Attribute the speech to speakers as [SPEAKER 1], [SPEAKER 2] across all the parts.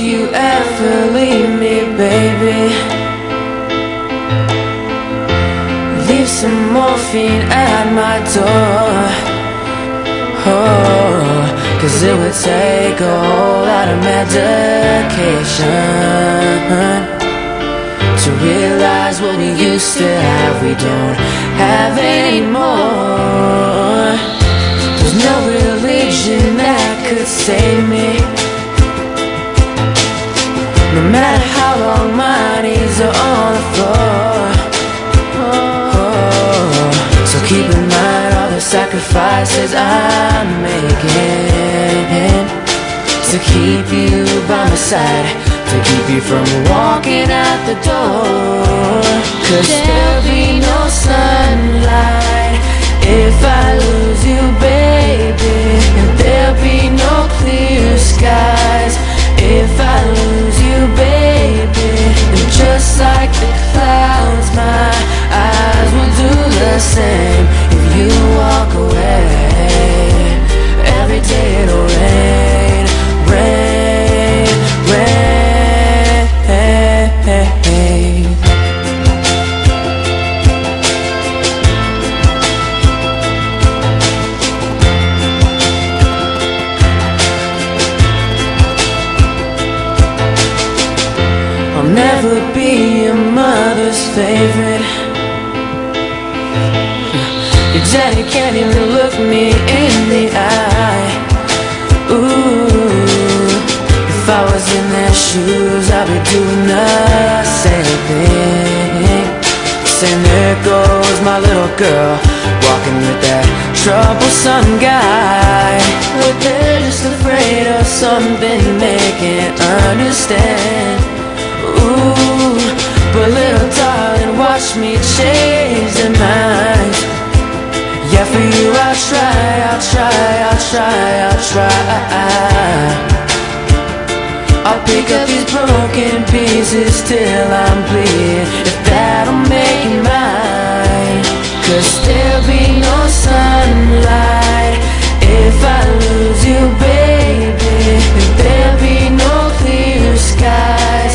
[SPEAKER 1] if you ever leave me, baby, leave some morphine at my door. Oh, 'cause it would take a whole lot of medication to realize what we used to have, we don't have anymore. There's no religion that could save me, no matter how long my knees are on the floor. Oh, so keep in mind all the sacrifices I'm making to keep you by my side, to keep you from walking out the door. 'Cause there'll be no sunlight if I lose you, baby, and there'll be no clear skies if I lose you, baby. And just like the clouds, my eyes will do the same if you walk away. Every day it'll rain, rain, rain. I'll never be your mother's favorite. Your daddy can't even look me in the eye. Ooh, if I was in their shoes, I'd be doing the same thing, saying there goes my little girl, walking with that troublesome guy. But they're just afraid of something they can't understand. Ooh, but little darling, watch me change their minds. Yeah, for you I'll try, I'll try, I'll try, I'll try. I'll pick up these broken pieces till I'm bleeding, if that'll make you mine. 'Cause there'll be no sunlight if I lose you, baby, and there'll be no clear skies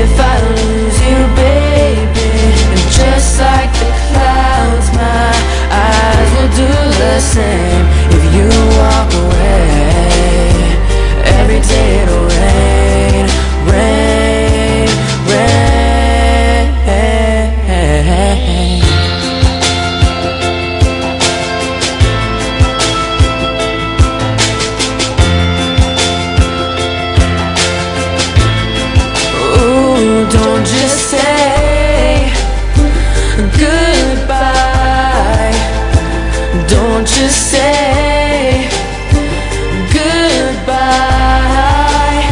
[SPEAKER 1] if I lose you, baby. And just like the clouds, my eyes will do the same if you walk away. Every day it'll rain, rain, rain. Ooh, don't just say goodbye, don't just say goodbye.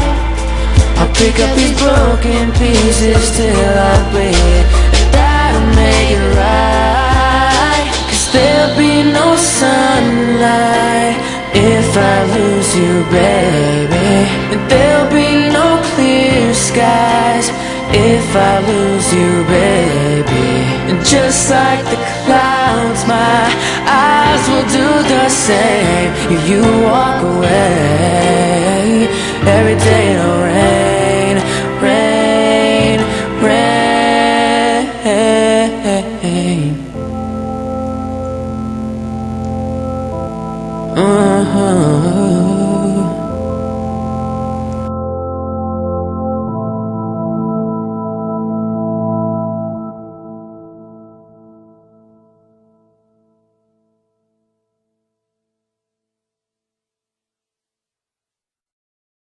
[SPEAKER 1] I'll pick up these broken pieces till I bleed, and that'll make it right. 'Cause there'll be no sunlight if I lose you, baby, and there'll be no clear skies if I lose you, baby. And just like the clouds, my eyes will do the same if you walk away. Every day it'll rain, rain, rain. Uh-huh.